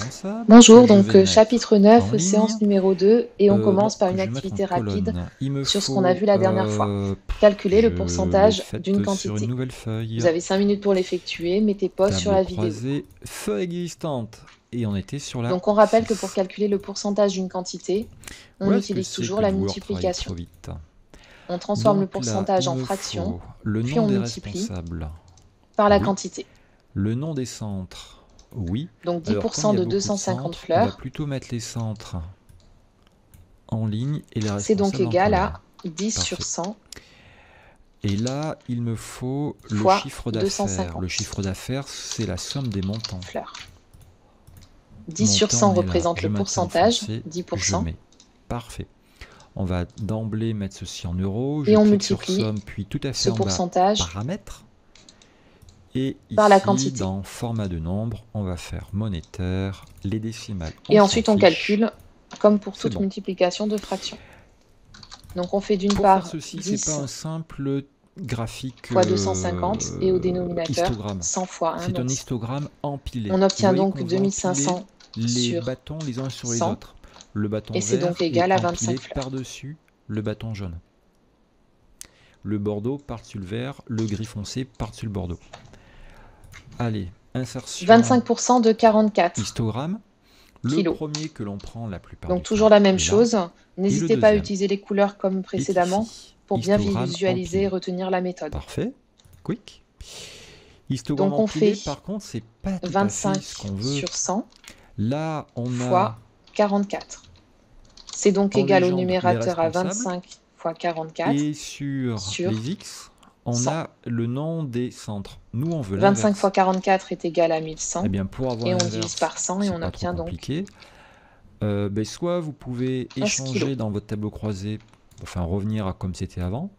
responsable, Bonjour, je donc vais mettre chapitre en 9, séance ligne. numéro 2, et on Bon, commence par une je vais mettre en activité rapide colonne. Il me sur ce qu'on a faut, vu la dernière fois. Calculer le je l'ai pourcentage d'une faite sur une quantité. nouvelle feuille. Vous avez 5 minutes pour l'effectuer, mettez pause sur Tableau la vidéo. croisé, feuille existante. Et on était sur la Donc on rappelle que 6. pour calculer le pourcentage d'une quantité, on Voilà ce que utilise c'est toujours que la de vouloir travailler multiplication. trop vite. On transforme le Donc là, pourcentage il en me fraction, faut le puis nom on des multiplie responsables. par la Oui. quantité. Le nom des centres. Oui. Donc Alors, comme 10% il y a de beaucoup 250 centres, on va fleurs, plutôt mettre les centres en ligne et les c'est donc responsables en égal colonne. à 10 sur Parfait. 100 Et là, il me faut le fois chiffre d'affaires. 250 Le chiffre d'affaires, c'est la somme des montants. fleurs. 10 sur 100 représente le pourcentage, 10%. Je mets. Parfait. On va d'emblée mettre ceci en euros. Et je on clique multiplie sur somme, puis tout à fait ce en pourcentage bas, paramètres. Et par la ici, quantité. dans format de nombre, on va faire monétaire, les décimales. Et ensuite, on calcule comme pour toute bon. multiplication de fractions. Donc, on fait d'une Pour part faire ceci, 10 c'est pas un simple graphique fois 250 et au dénominateur histogramme. 100 fois 1. C'est un histogramme empilé. On obtient donc qu'on va 2500 les sur bâtons les uns sur 100, les autres. Le bâton et c'est vert donc égal à est 25 empilé fleurs. par-dessus le bâton jaune. Le bordeaux par-dessus le vert, le gris foncé par-dessus le bordeaux. Allez, insertion. 25% de 44 histogramme. Le kilos. premier que l'on prend la plupart donc du toujours temps la même est là. chose. N'hésitez pas à deuxième utiliser les couleurs comme précédemment ici. pour bien Histogramme visualiser et empilé. retenir la méthode. Parfait. Quick. Histogramme Donc on empilé, fait par contre, c'est pas tout 25 à fait ce qu'on veut. sur 100 là, on fois 44. C'est donc en égal au légende numérateur les à responsables. 25 fois 44. Et sur les X, on 100. a le nom des centres. Nous, on veut 25 l'inverse. fois 44 est égal à 1100. Eh bien, pour avoir et on l'inverse, divise par 100 et c'est on pas obtient trop donc compliqué. Soit vous pouvez 15 échanger kilos. dans votre tableau croisé, enfin revenir à comme c'était avant.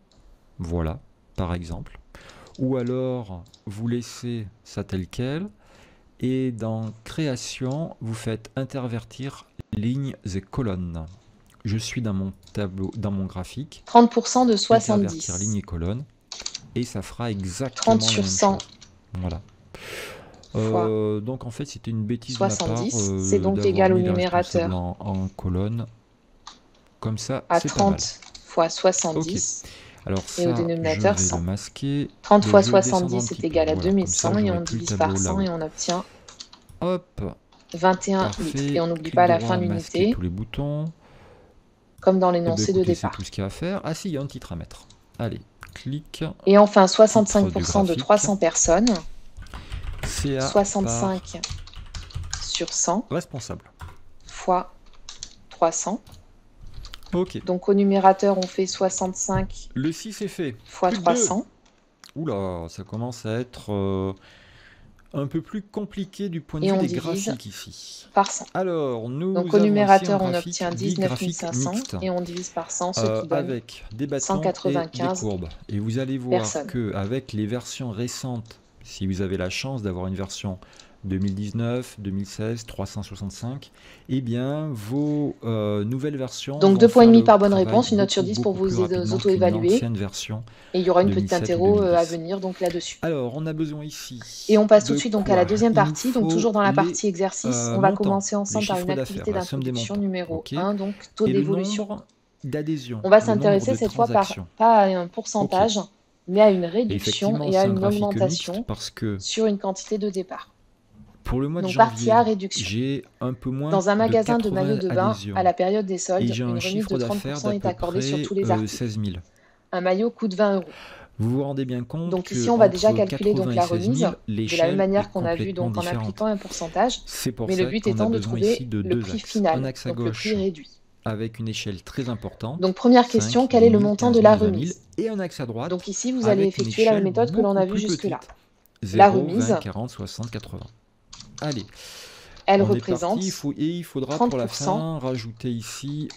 Voilà, par exemple. Ou alors, vous laissez ça tel quel. Et dans création, vous faites intervertir lignes et colonnes. Je suis dans mon tableau, dans mon graphique. 30% de Intervertir 70. lignes et colonnes. Et ça fera exactement 30 la sur même 100. chose. Voilà. Donc en fait, c'était une bêtise 70, de ma part. c'est donc égal au numérateur en colonne. Comme ça, à c'est pas mal. 30 fois 70. Okay. Alors ça, et au dénominateur je vais 100. le masquer. 30 fois je vais descendre 70 un petit est égal peu. à Voilà, 2100 comme ça, et on j'aurai plus le divise par tableau 100 là-haut. et on obtient Hop, 21 parfait. litres. Et on n'oublie Clic pas la droit, fin de masquer l'unité, tous les boutons. comme dans Eh ben, l'énoncé de écoutez, c'est départ. tout ce qu'il y a à faire. Ah si, il y a un titre à mettre. Allez, clic. Et enfin, Titre 65% du de graphique. 300 personnes. CA 65 sur 100 responsable. fois 300. Ok. Donc au numérateur, on fait 65 Le 6 est fait. fois Plus que 300. Oula, ça commence à être un peu plus compliqué du point de Et vue on des divise graphiques ici. par 100. Alors, nous Donc au avons numérateur, ici un on graphique obtient dit 19 graphique 500 mixte, et on divise par 100, ce qui donne avec des bâtons et des 195 courbes. Et vous allez voir personnes. qu'avec les versions récentes, si vous avez la chance d'avoir une version 2019, 2016, 365, eh bien vos nouvelles versions. Donc vont 2 points et faire demi le par bonne travail réponse, une note sur beaucoup, 10 pour beaucoup plus vous rapidement auto-évaluer. qu'une ancienne version Et il y aura une petite 2007 ou interro 2010. à venir donc là-dessus. Alors, on a besoin ici. Et on passe tout de de suite donc à quoi la deuxième Il nous partie. Donc faut toujours dans la les, partie exercice, on va montants, commencer les ensemble par chiffres une d'affaires, activité la somme des d'introduction montants. numéro Ok. 1, donc taux Et le d'évolution. nombre d'adhésions. On va le nombre s'intéresser de cette fois transactions. pas à un pourcentage, mais à une Et réduction effectivement, et c'est à un une graphique augmentation mixte parce que sur une quantité de départ. pour le mois de Donc partie janvier, A, réduction. j'ai un peu moins Dans un magasin de 80 maillots de bain, adhésions. à la période des Et soldes, j'ai une un remise chiffre de d'affaires 30% d'à est peu accordée sur près tous les articles. 16 000. Un maillot coûte 20 €. Vous vous rendez bien compte Donc que ici, on va déjà entre calculer donc 80 la et 16 remise 000, de la même l'échelle manière est qu'on a vu complètement donc en différente. appliquant un pourcentage. C'est pour Mais ça le but qu'on a étant de besoin trouver ici de le deux prix axes. final, Un axe à donc le gauche prix réduit. avec une échelle très importante. Donc première 5, question, quel 10 est le 000, montant 15 de 000, la 20 000, remise? et un axe à droite Donc ici, vous allez avec une effectuer la échelle méthode que l'on a beaucoup vue plus jusque-là. petite. La 0, remise, 20, 40, 60, 80. Allez, elle on est représente parti. Il faudra pour la 30% fin rajouter ici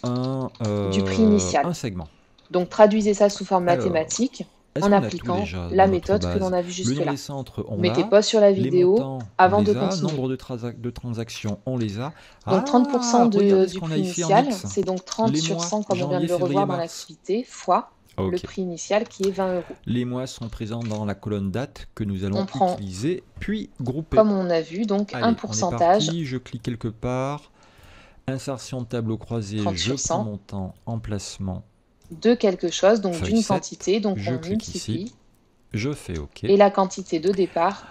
du prix initial. un segment. Donc traduisez ça sous forme Alors, mathématique est-ce en qu'on a tout appliquant déjà la dans notre méthode que l'on base? a vue Le jusque-là. nom des centres, on Mettez l'a. pause sur la Les vidéo montants, avant on de les a. continuer. Nombre de transactions, on les a. Donc 30% Regardez ce du qu'on a prix ici en initial, X. c'est donc 30 Les sur mois, 100 comme on vient de janvier, le février, revoir dans mars. l'activité, fois le prix initial qui est 20 €. Les mois sont présents dans la colonne date que nous allons On prend, utiliser, puis grouper. comme on a vu, donc Allez, un on est pourcentage. parti, je clique quelque part. Insertion de tableau croisé, 30 je sur 100. prends mon temps, emplacement. De quelque chose, donc Feuille d'une 7, quantité, donc je on clique multiplie. ici, je fais OK. Et la quantité de départ,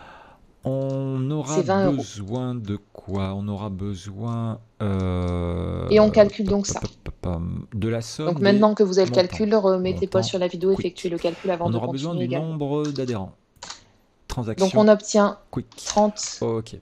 On aura c'est 20 €. besoin de quoi? On aura besoin Et on calcule donc ça. de la somme Donc des maintenant que vous avez le montants. calcul, remettez pause Montant, sur la vidéo, quick. effectuez le calcul avant On de aura besoin continuer du également. nombre d'adhérents. Transaction. Donc on obtient quick. 30 OK.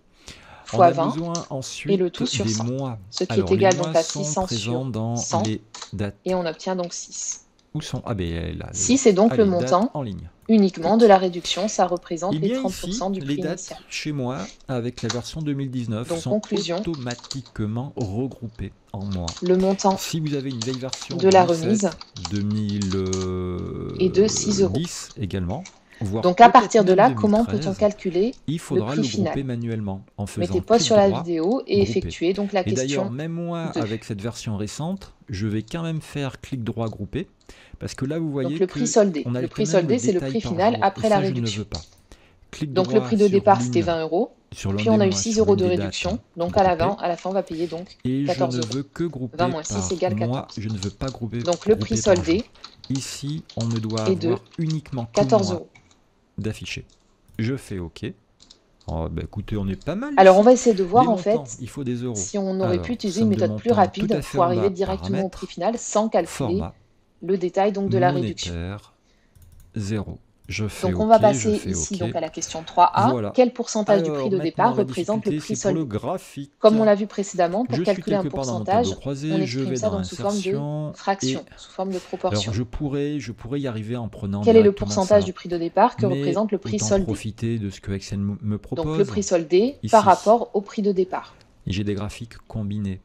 On fois a 20 besoin et ensuite le tout sur des 100. mois. Ce qui Alors, est égal les donc mois à sont 600 présents sur dans 100 les dates. et on obtient donc 6. Où sont? Ah ben là. 6 est donc le montant en ligne. uniquement de la réduction, ça représente Et les bien 30% ici, du les prix dates initial. chez moi, avec la version 2019, Donc sont conclusion, automatiquement regroupées en mois. le montant Si vous avez une vieille version de la remise 2010 est de 6 €. également, voire Donc à partir peut-être de là, même comment 2013, peut-on calculer il le faudra prix le grouper final? manuellement en faisant Mettez pause clic sur la droit, vidéo et grouper. effectuez donc la Et d'ailleurs, question même moi, 2. avec cette version récente, je vais quand même faire clic droit grouper, parce que là, vous voyez Donc le prix soldé. on a Le quand prix même soldé, c'est le détail prix par final jour, après et la ça, je ne le réduction. veux pas. Clic Donc le droit prix de sur départ, c'était l'une, 20 €. sur l'un Puis des on a eu mois, 6 sur € l'une de des réduction. dates, Donc grouper. à la fin, on va payer donc Et 14 je ne €. veux que grouper 20 moins 6 par égale mois, 14. je ne veux pas grouper, Donc le prix grouper par soldé jour. Ici, on ne doit est de avoir uniquement que 14 mois € d'affiché. Je fais OK. Oh, bah, écoutez, on est pas mal Alors ici. on va essayer de voir Les en montants, fait il faut des euros. si on aurait pu Alors, utiliser une somme de méthode plus montants tout rapide à fait pour en arriver bas, directement au paramètres, prix final sans calculer format, le détail donc de la réduction. monétaire, 0. Je fais Donc on OK, va je passer fais ici OK. donc à la question 3A. Voilà. Quel pourcentage du prix Alors, de maintenant, départ la représente le difficulté, prix c'est pour le soldé? graphique. Comme on l'a vu précédemment, pour Je suis calculer un quelque part dans mon pourcentage, tableau croisé, on je exprime vais ça dans donc sous forme de l'insertion fraction, et sous forme de alors proportion. je pourrais y arriver en prenant Quel est le directement pourcentage ça, du prix de départ que mais représente le prix autant soldé? profiter de ce que Excel me Donc le propose. prix soldé Ici. par rapport au prix de départ. J'ai des graphiques combinés.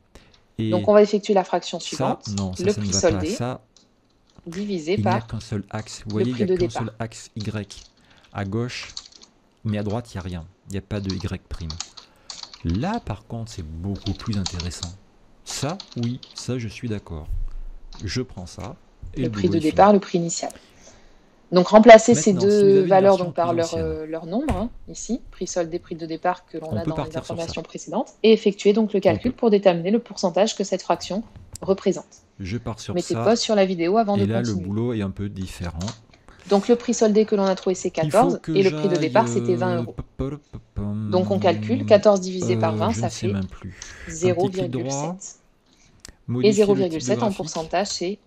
Et Donc on va effectuer la fraction ça, suivante. non, ça, Le ça ne prix va pas. soldé Ça, divisé il n'y a par qu'un seul axe. Vous le voyez, il prix n'y a de qu'un départ. seul axe Y à gauche, mais à droite, il n'y a rien. Il n'y a pas de Y'. Là, par contre, c'est beaucoup plus intéressant. Ça, oui, ça, je suis d'accord. Je prends ça. Et Le prix de boulot est départ, fini. le prix initial. Donc remplacer ces Maintenant, si vous deux avez une valeurs version donc, par plus leur, ancienne, leur nombre, hein, ici, prix soldé, prix de départ que l'on on a peut dans les partir sur ça. informations précédentes, et effectuer donc le calcul peut. pour déterminer le pourcentage que cette fraction représente. Je pars sur Mettez ça. pause sur la vidéo avant Et de là, le continuer. boulot est un peu différent. Donc le prix soldé que l'on a trouvé c'est Il faut 14 que et le prix de départ c'était 20 €. Donc on calcule 14 divisé par 20, ça fait 0,7. Et 0,7 en pourcentage c'est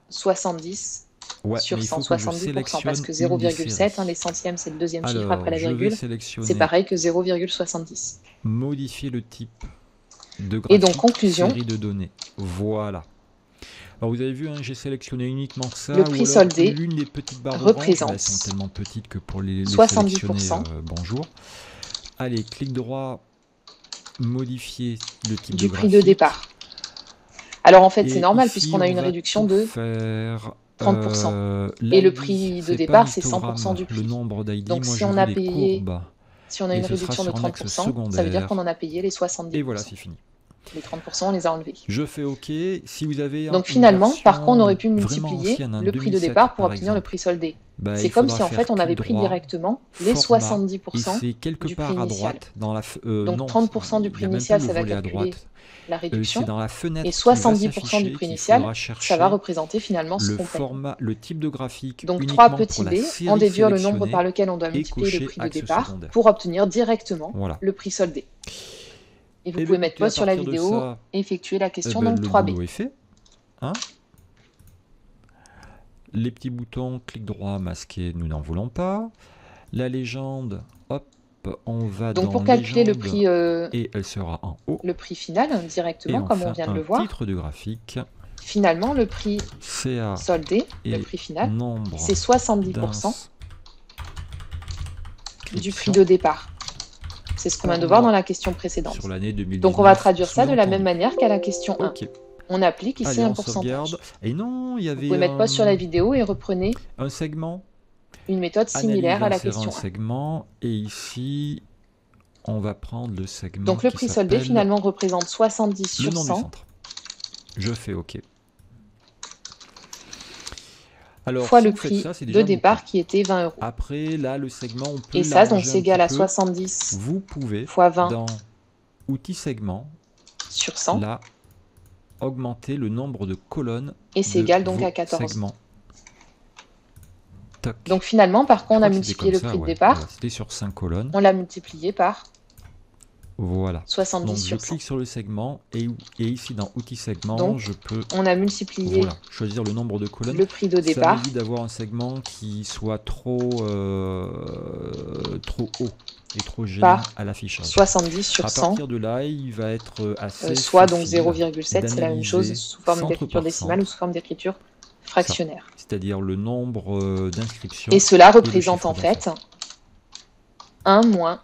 70 Ouais, sur mais il faut 100, que je 70%, parce que sélectionne une des 0,7, séries. les centièmes c'est le deuxième chiffre Alors, après la je vais virgule, sélectionner c'est pareil que 0,70. modifier le type de graphique, Et donc conclusion, série de données. Voilà. Alors vous avez vu, hein, j'ai sélectionné uniquement ça. le prix ou alors soldé l'une des petites barres représente oranges, elles sont tellement petites que pour les 70%. sélectionner, bonjour. Allez, clic droit, modifier le type du de prix graphique. de départ. Alors en fait Et c'est normal ici, puisqu'on a une va réduction tout de faire, 30%. l'ID, Et le prix de c'est départ pas c'est l'histogramme, 100% du prix. le nombre d'ID. Donc Moi, si je on veux a les payé, courbes. si on a Et une ce sera réduction de sur un axe 30%, ça veut dire secondaire. qu'on en a payé les 70%. Et voilà, c'est fini. Les 30% on les a enlevés. Je fais OK. Si vous avez Donc une finalement, par version contre, on aurait pu vraiment multiplier ancienne, hein, le prix de 2007 départ pour par obtenir le exemple, prix soldé. bah, C'est il comme faudra si en faire fait on clic avait pris droit, directement les format, 70% et c'est quelque du part prix à initial. droite dans la Donc non, 30% du il prix y a même initial, pas le ça va volet à calculer droite. la C'est réduction. dans la fenêtre Et qui va 70% du s'afficher prix qu'il initial, faudra ça va chercher représenter finalement ce le qu'on paye. format, le type de graphique Donc uniquement 3 petits pour la b, série en déduire le nombre sélectionnée par lequel on doit et multiplier le cocher prix de axe départ secondaire. pour obtenir directement Voilà. le prix soldé. Et vous Et pouvez bien, mettre écoutez, à pause sur la partir de vidéo ça, et effectuer la question ben, donc le 3b. boulot est fait. Hein, les petits boutons, clic droit, masquer, nous n'en voulons pas. La légende, hop, on va Donc dans pour calculer le légende prix, et elle sera en haut. le prix final Et directement, comme on enfin, vient de un le voir, titre de graphique, finalement le prix CA soldé, le et prix final, nombre c'est 70% du prix de départ. C'est ce qu'on vient de voir dans la question précédente. sur l'année 2019. Donc on va traduire ça de la même manière qu'à la question 1. Ok. On applique ici Allez, un on pourcentage. sauvegarde. Et non, il y Vous avait pouvez mettre pause sur la vidéo et reprenez un segment. une méthode similaire à la Analyse, question insérer un 1. segment. Et ici, on va prendre le segment. Donc le qui prix soldé s'appelle finalement représente 70 le sur nom du 100. centre. Je fais OK. Alors, fois si le vous faites prix ça, c'est de déjà départ beaucoup. qui était 20 euros. Après, là, le segment, on peut Et ça, donc l'arranger c'est un égal à petit peu. 70 Vous pouvez, fois 20 dans outils segments, sur 100. là, augmenter le nombre de colonnes et c'est de égal donc vos à 14. segments. Toc. Donc finalement, par contre, on a Je crois que c'était multiplié comme le ça, prix de ouais. départ. Voilà, c'était sur 5 colonnes. On l'a multiplié par Voilà. 70 Donc je sur 100. clique sur le segment et ici dans outils segments, Donc, je peux on a multiplié voilà, choisir le nombre de colonnes. le prix de Ça départ m'évite d'avoir un segment qui soit trop haut et trop gênant par à l'affichage. 70 sur À 100, partir de là, il va être assez soit donc facile 0,7, c'est la même chose d'analyser sous forme centre d'écriture par décimale ou centre, sous forme d'écriture fractionnaire. c'est-à-dire le nombre d'inscriptions. Et cela et le représente chiffre en fait 1 moins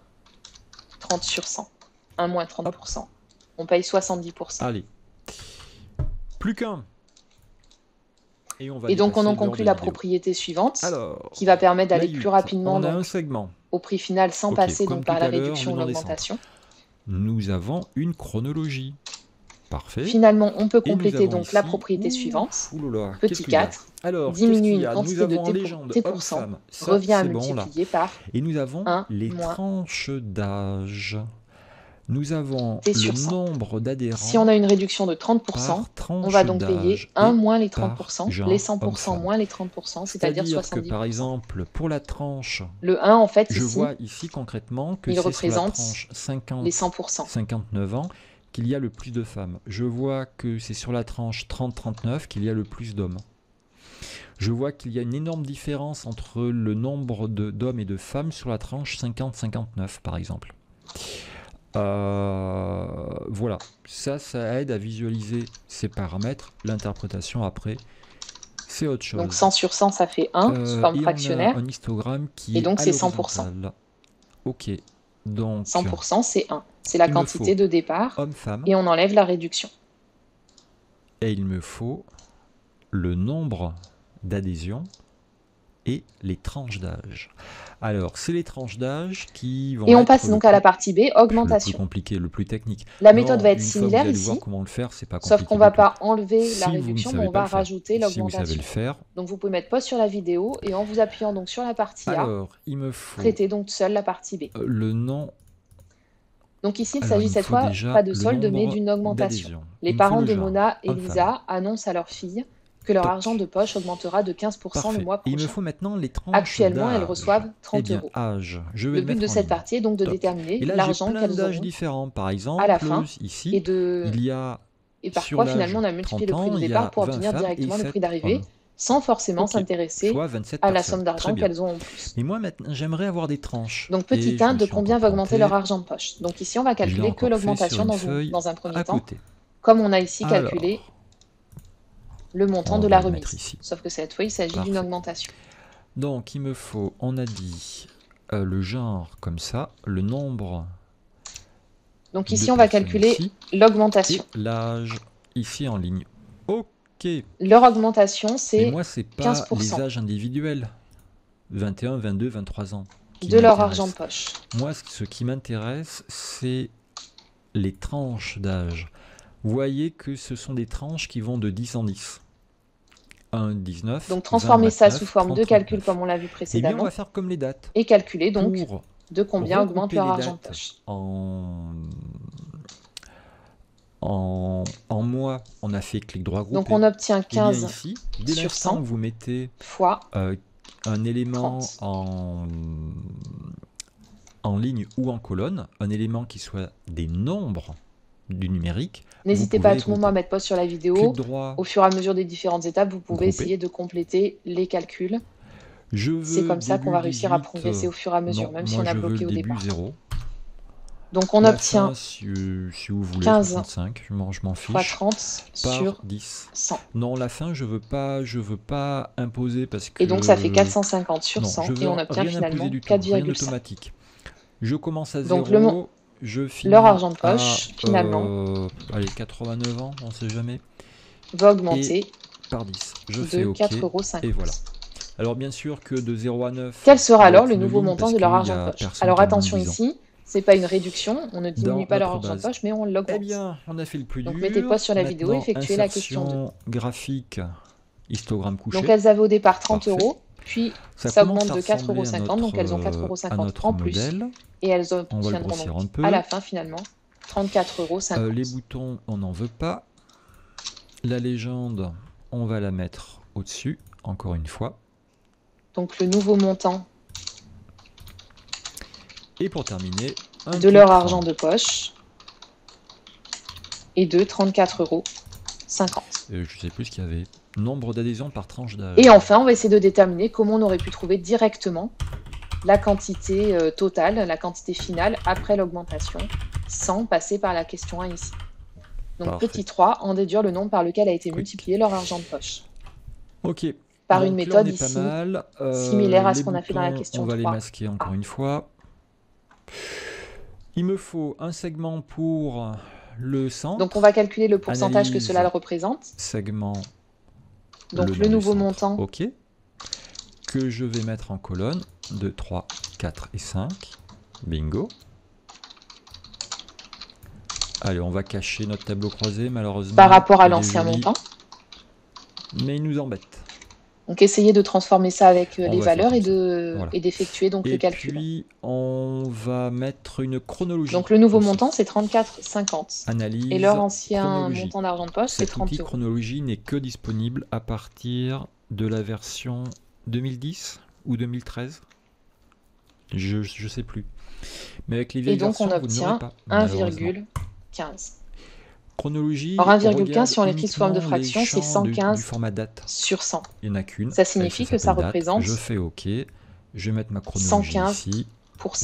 30 sur 100, 1 moins 30%. On paye 70%. Allez, plus qu'un. Et donc on en conclut la propriété suivante, Alors, qui va permettre d'aller la plus rapidement on a donc, un segment. au prix final sans Ok, passer comme donc, par tout la à l'heure, réduction ou le nom des l'augmentation. Nous avons une chronologie. Parfait. Finalement, on peut Et nous compléter avons donc ici- la propriété suivante. Oulala, Petit qu'est-ce qu'il y a 4, Alors, diminuer qu'est-ce qu'il y une a quantité Nous avons de légende, T%, homme-femme. Ça, revient à c'est bon, là. multiplier par Et nous avons 1 les moins tranches d'âge. Nous avons T le sur 100. nombre d'adhérents. Si on a une réduction de 30%, par tranche on va donc payer d'âge 1 et moins les par 30%, genre les 100% homme-femme. moins les 30%, c'est-à-dire que 70%. par exemple, pour la tranche, Le 1, en fait, je ici, vois ici concrètement que il c'est sur la représente tranche les 50, 100%. 59 ans qu'il y a le plus de femmes. Je vois que c'est sur la tranche 30-39 qu'il y a le plus d'hommes. Je vois qu'il y a une énorme différence entre le nombre d'hommes et de femmes sur la tranche 50-59 par exemple. Voilà, ça aide à visualiser ces paramètres. L'interprétation après, c'est autre chose. Donc 100 sur 100, ça fait 1, sous forme fractionnaire. On a un histogramme qui et donc est c'est à 100%. Ok, donc 100%, c'est 1. C'est la quantité de départ. Homme-femme. Et on enlève la réduction. Et il me faut le nombre d'adhésions et les tranches d'âge. Alors, c'est les tranches d'âge qui vont Et on passe donc à la partie B, augmentation. Le plus compliqué, le plus technique. La méthode va être similaire ici, voir comment le faire, c'est pas sauf qu'on ne va pas enlever la réduction, mais on va rajouter l'augmentation. Si vous savez le faire. Donc vous pouvez mettre pause sur la vidéo et en vous appuyant donc sur la partie A, il me faut traiter donc seule la partie B. Le nom. Donc ici, il s'agit cette fois pas de solde, mais d'une augmentation. Les parents de Mona et Lisa annoncent à leur fille que leur argent de poche augmentera de 15% le mois prochain. Il me faut maintenant les tranches. Actuellement, elles reçoivent 30 euros. Le but de cette partie est donc de déterminer l'argent qu'elles auront différents. Par exemple, à la fin ici, il y a et par quoi finalement on a multiplié le prix de départ pour obtenir directement le prix d'arrivée sans forcément s'intéresser à la somme d'argent qu'elles ont en plus. Et moi maintenant, j'aimerais avoir des tranches. Donc petit 1, de combien va augmenter leur argent de poche. Donc ici, on va calculer que l'augmentation dans un premier temps, comme on a ici calculé le montant de la remise. Sauf que cette fois, il s'agit d'une augmentation. Donc, il me faut, on a dit, le genre comme ça, le nombre. Donc ici, on va calculer l'augmentation. L'âge ici en ligne. Ok. Leur augmentation, c'est 15%. Moi, c'est pas les âges individuels. 21, 22, 23 ans. De leur argent de poche. Moi, ce qui m'intéresse, c'est les tranches d'âge. Vous voyez que ce sont des tranches qui vont de 10 en 10. 1, 19. Donc transformer 29, ça sous forme 30, de calcul 39. Comme on l'a vu précédemment. Et bien, on va faire comme les dates. Et calculer donc de combien augmente leur argent de poche. En mois, on a fait clic droit groupé. Donc on obtient 15 ici, dès sur 100 vous mettez fois un élément en ligne ou en colonne, un élément qui soit des nombres du numérique. N'hésitez pas à tout moment à mettre pause sur la vidéo. Au fur et à mesure des différentes étapes, vous pouvez essayer de compléter les calculs. C'est comme ça qu'on va réussir à progresser au fur et à mesure, même si on a bloqué au départ. 0. Donc on obtient si vous voulez, 15 65, je m'en fiche, fois 30 sur 10. 100. Non, la fin, je veux pas imposer parce que... Et donc ça fait 450 sur 100 et on obtient finalement 4,5. Je commence à 0. Donc je finis leur argent de poche, finalement, allez, 89 ans, on sait jamais, va augmenter par 10. Je fais OK, 4,50 €. Et voilà. Alors bien sûr que de 0 à 9... Quel sera alors le nouveau montant de leur argent de poche? Alors attention ici, c'est pas une réduction, on ne diminue pas leur argent de poche, mais on l'augmente. Eh bien, on a fait le plus dur. Donc mettez pause sur la vidéo et effectuez la question 2. Graphique histogramme couché. Donc elles avaient au départ 30 Parfait. €, puis ça augmente de 4,50 € donc elles ont 4,50 € en plus. Modèle. Et elles obtiendront donc à la fin finalement 34,50 €. Les boutons, on n'en veut pas. La légende, on va la mettre au-dessus, encore une fois. Donc le nouveau montant. Et pour terminer, de leur argent de poche et de 34,50 €. Je ne sais plus ce qu'il y avait. Nombre d'adhésions par tranche d'âge. Et enfin, on va essayer de déterminer comment on aurait pu trouver directement la quantité totale, la quantité finale après l'augmentation, sans passer par la question 1 ici. Donc Parfait. petit 3, en déduire le nombre par lequel a été multiplié leur argent de poche. Ok. Par donc une méthode ici, similaire à ce qu'on a fait dans la question 3. On va les masquer encore une fois. Il me faut un segment pour le centre. Donc on va calculer le pourcentage que cela représente. Segment. Donc le nouveau montant. Ok. Que je vais mettre en colonne. 2, 3, 4 et 5. Bingo. Allez, on va cacher notre tableau croisé, malheureusement. Par rapport à l'ancien montant. Mais il nous embête. Donc essayez de transformer ça avec les valeurs et d'effectuer donc le calcul. Et puis on va mettre une chronologie. Donc le nouveau montant c'est 34,50. Analyse. Et leur ancien montant d'argent de poche c'est 30 €. Cette chronologie n'est que disponible à partir de la version 2010 ou 2013. Je sais plus. Mais avec les vieilles versions, on obtient 1,15. Chronologie. Or 1,15 si on l'écrit sous forme de fraction, c'est 115 du format date. sur 100. Il n'y en a qu'une. Ça signifie que ça représente. Je fais OK. Je vais mettre ma chronologie 115%. ici.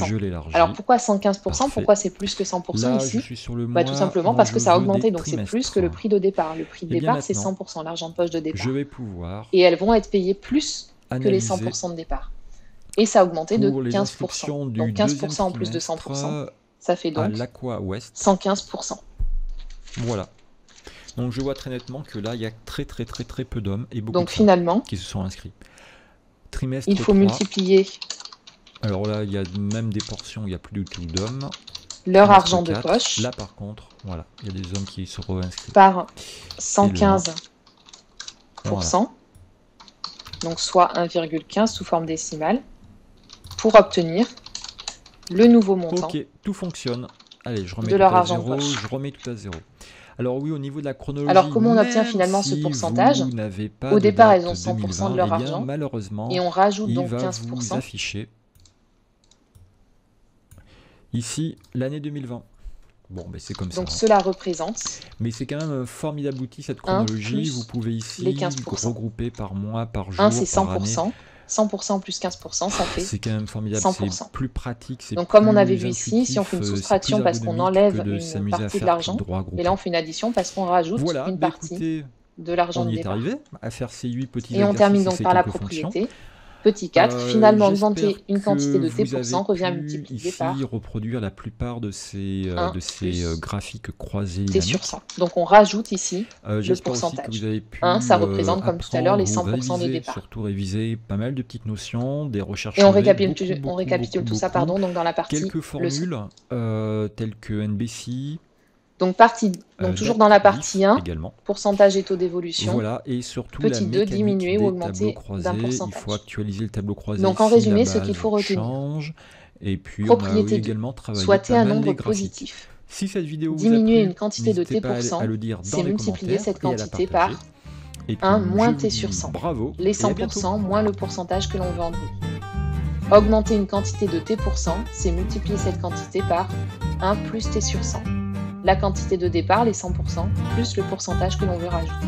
Je l'élargis. Alors pourquoi 115%? Pourquoi c'est plus que 100% Là, ici? je suis sur le mois, tout simplement parce que ça a augmenté, donc c'est plus que le prix de départ. Le prix de départ c'est 100%, l'argent de poche de départ. Je vais pouvoir. Et elles vont être payées plus que les 100% de départ. Et ça a augmenté de 15%. Donc 15% en plus de 100%, ça fait donc 115%. Voilà. Donc je vois très nettement que là, il y a très peu d'hommes et beaucoup donc, finalement, qui se sont inscrits. Trimestre il faut 3. multiplier. Alors là, il y a même des portions où il n'y a plus du tout d'hommes. Leur argent de poche. Là, par contre, voilà, il y a des hommes qui se réinscrivent. Par 115%. Voilà. Donc soit 1,15 sous forme décimale. Pour obtenir le nouveau montant. Ok, tout fonctionne. Allez, je remets de leur argent de poche. Je remets tout à 0. Alors oui, au niveau de la chronologie. Alors comment on obtient finalement ce pourcentage? Au départ, elles ont 100% de leur argent. Malheureusement, et on rajoute donc 15%. Vous afficher ici l'année 2020. Bon, ben c'est comme ça. Donc cela représente. Mais c'est quand même un formidable outil cette chronologie. Vous pouvez ici les 15%. regrouper par mois, par jour, 1 c'est 100%. Par année. 100% plus 15%, ça fait. C'est quand même formidable. 100%. C'est plus pratique. Donc comme on avait vu ici, si on fait une soustraction parce qu'on enlève une partie de l'argent, et là on fait une addition parce qu'on rajoute une partie de l'argent de départ. On y est arrivé à faire ces 8 petits et on termine donc par la propriété. Petit 4, finalement augmenter une quantité de T% revient multiplié par reproduire la plupart de ces graphiques croisés T sur 100. Donc on rajoute ici le pourcentage. 1, ça représente comme tout à l'heure les 100% de départ. Surtout réviser pas mal de petites notions, des recherches. Et on récapitule tout ça donc dans la partie quelques formules telles que NBC. Donc, toujours dans la partie 1, également. Pourcentage et taux d'évolution. Voilà, et surtout petit 2, diminuer ou augmenter d'un pourcentage. Il faut actualiser le tableau croisé. Donc, en résumé, ce qu'il faut retenir. Et puis, propriété on a également travaillé souhaiter un nombre positif. Si cette vidéo diminuer vous a plu, une quantité de T%, c'est multiplier cette quantité par 1 moins T sur 100. Bravo. Les 100% moins le pourcentage que l'on veut enlever. Augmenter une quantité de T%, c'est multiplier cette quantité par 1 plus T sur 100. La quantité de départ, les 100%, plus le pourcentage que l'on veut rajouter.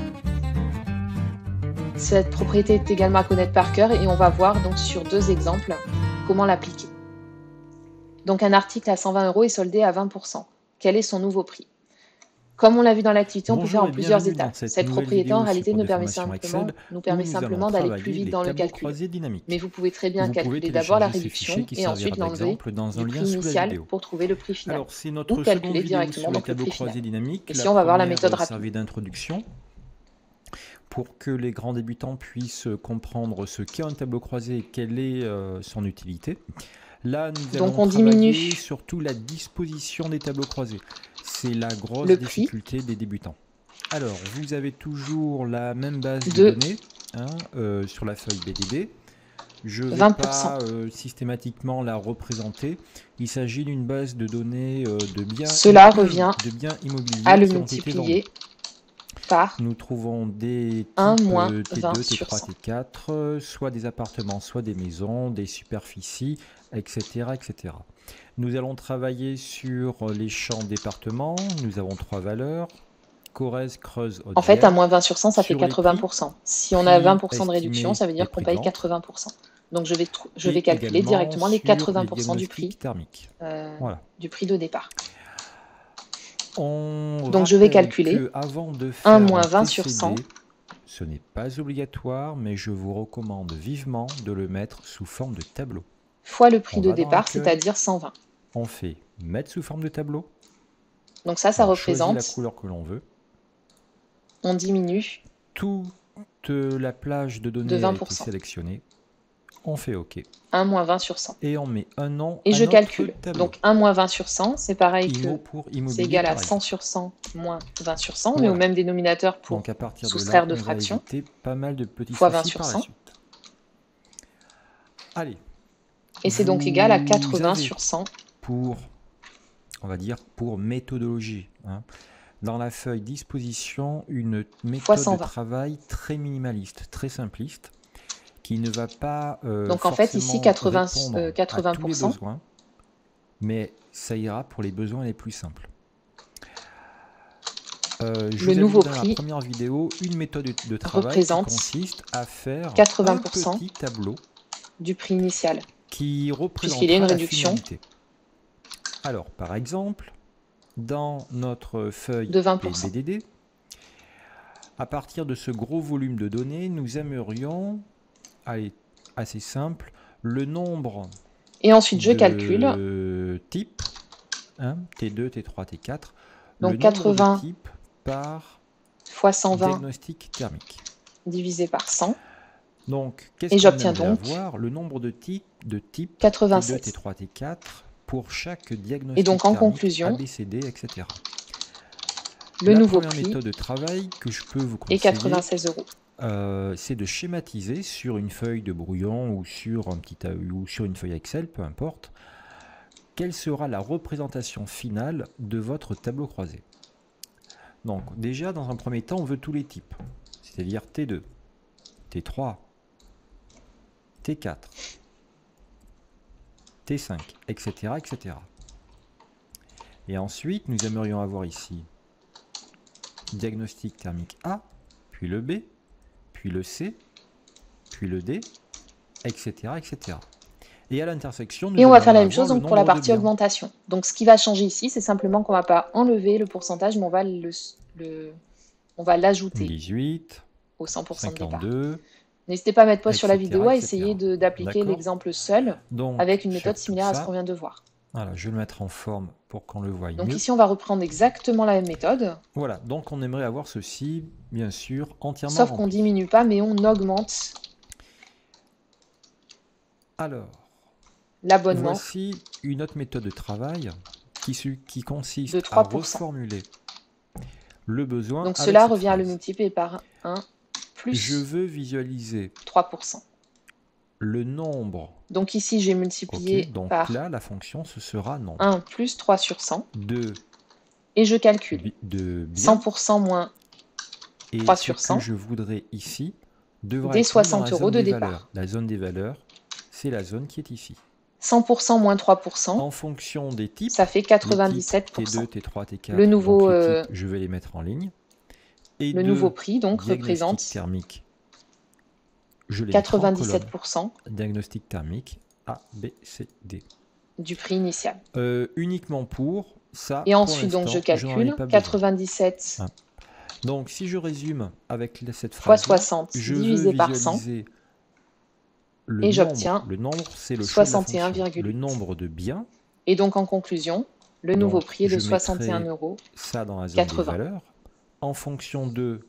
Cette propriété est également à connaître par cœur et on va voir donc sur 2 exemples comment l'appliquer. Donc un article à 120 € est soldé à 20%. Quel est son nouveau prix? Comme on l'a vu dans l'activité, on peut faire en plusieurs étapes. Cette propriété, en réalité, nous permet simplement d'aller plus vite dans le calcul. Mais vous pouvez très bien calculer d'abord la réduction et ensuite l'enlever du prix initial pour trouver le prix final. Ou calculer directement le prix final. Ici, on va voir la méthode rapide. d'introduction pour que les grands débutants puissent comprendre ce qu'est un tableau croisé et quelle est son utilité. Là, nous allons travailler surtout la disposition des tableaux croisés. C'est la grosse difficulté des débutants. Alors, vous avez toujours la même base de données. hein, sur la feuille BDD. Je ne vais 20%. pas systématiquement la représenter. Il s'agit d'une base de données de biens, Cela revient immobiliers à le qui ont été multiplier vendus. Par Nous trouvons des 1 types moins T2, 20 sur T3, 100. T4, soit des appartements, soit des maisons, des superficies, etc., etc. Nous allons travailler sur les champs départements. Nous avons 3 valeurs. Corrèze, Creuse, Haute-Vienne. En fait, à moins 20 sur 100, ça fait Sur les 80%. Si on prix a 20% de estimés réduction, ça veut et dire qu'on prix de paye vente. 80%. Donc, je vais Et calculer également directement les sur les 80% du prix, diagnostics thermiques. Voilà. du prix de départ. On Donc, je vais rappelle calculer que avant de 1 faire moins un 20 sur TCD, 100. ce n'est pas obligatoire, mais je vous recommande vivement de le mettre sous forme de tableau. Fois le prix On de va dans départ, l'accueil. c'est-à-dire 120. On fait mettre sous forme de tableau. Donc ça On choisit représente, la couleur que l'on veut. on diminue Toute la plage de données de a été 20%. sélectionnée. On fait OK. 1 moins 20 sur 100. Et on met un nom Et à je notre calcule. tableau. Donc 1 moins 20 sur 100, c'est pareil IMO que pour c'est immobilier, égal à par 100 exemple. sur 100 moins 20 sur 100, mais Voilà. au même dénominateur pour Donc à partir de soustraire là, de on va fractions. éviter pas mal de petits Fois 20 soucis sur par la 100. suite. Allez. Et c'est donc égal à Vous 80 avez sur 100. Pour, on va dire, pour méthodologie, hein, dans la feuille disposition, une méthode de 120. travail très minimaliste, très simpliste, qui ne va pas Donc en fait, ici, forcément 80%, répondre à tous les besoins, mais ça ira pour les besoins les plus simples. Je Le vous nouveau avais dit dans prix la première vidéo une méthode de travail représente qui consiste à faire 80% un petit tableau du prix initial. qui Puisqu'il y a une représentera la réduction finalité. Alors, par exemple, dans notre feuille de 20%. BDD, à partir de ce gros volume de données, nous aimerions, allez, assez simple, le nombre Et ensuite, je de calcule. types, hein, T2, T3, T4, Donc le 80 nombre de types par fois 120 diagnostic thermique. divisé par 100. Donc, Et qu'est-ce qu'on j'obtiens aimerait donc avoir? Le nombre de types 87. T2, T3, T4 pour chaque diagnostic Et donc en thermique, conclusion, ABCD, etc. le nouveau première prix méthode de travail que je peux vous est conseiller, 96 €. c'est de schématiser sur une feuille de brouillon ou sur ou sur une feuille Excel, peu importe, quelle sera la représentation finale de votre tableau croisé. Donc déjà, dans un premier temps, on veut tous les types, c'est-à-dire T2, T3, T4, T5, etc., etc. Et ensuite, nous aimerions avoir ici diagnostic thermique A, puis le B, puis le C, puis le D, etc., etc. Et à l'intersection, Et on va faire la même chose donc pour la partie augmentation. Donc ce qui va changer ici, c'est simplement qu'on ne va pas enlever le pourcentage, mais on va l'ajouter 18, au 100% de départ. 52. N'hésitez pas à mettre pause sur la etc., vidéo, à etc. essayer d'appliquer l'exemple seul Donc, avec une je méthode fais similaire à tout ce qu'on vient de voir. Voilà, je vais le mettre en forme pour qu'on le voie Donc mieux. ici, on va reprendre exactement la même méthode. Voilà, donc on aimerait avoir ceci, bien sûr, entièrement Sauf qu'on rempli. ne diminue pas, mais on augmente Alors, l'abonnement voici une autre méthode de travail qui consiste de à 3%. reformuler le besoin. Donc avec cela cette revient à le phrase. multiplier par 1 plus Je veux visualiser 3%. le nombre. Donc ici, j'ai multiplié Ok, donc par là, la fonction, ce sera nombre 1 plus 3 sur 100. de Et je calcule biens 100% moins et 3 ce sur que 100 je voudrais ici devrait des être mis dans 60 la € zone de des départ. valeurs. La zone des valeurs, c'est la zone qui est ici. 100% moins 3%, En fonction des types, ça fait les types 97%. T2, T3, T4, Le nouveau, donc les types, je vais les mettre en ligne. Et le nouveau prix donc diagnostic représente thermique, je les mettrai en colonne. 97% Diagnostic thermique A, B, C, D. du prix initial. Uniquement pour ça. Et pour ensuite, donc, je l'instant, n'en ai calcule pas besoin. 97 Ah. Donc, si je résume avec cette fois phrase, 60 je divisé veux par 100, visualiser le et nombre. j'obtiens Le nombre, c'est le choix de la fonction. 61,8. Le nombre de biens. Et donc, en conclusion, le nouveau Donc, prix est de je mettrai 61 €. Ça dans la zone 80. des valeurs. En fonction de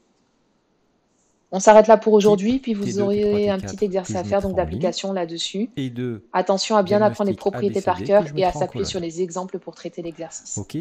On s'arrête là pour aujourd'hui, puis T2, vous T3, aurez un T4 petit exercice que à je faire, mettrai donc en ligne. d'application là-dessus. et de Attention à bien apprendre les diagnostic propriétés par ABCD cœur que je et à mettrai en s'appuyer colonne. sur les exemples pour traiter l'exercice. Ok.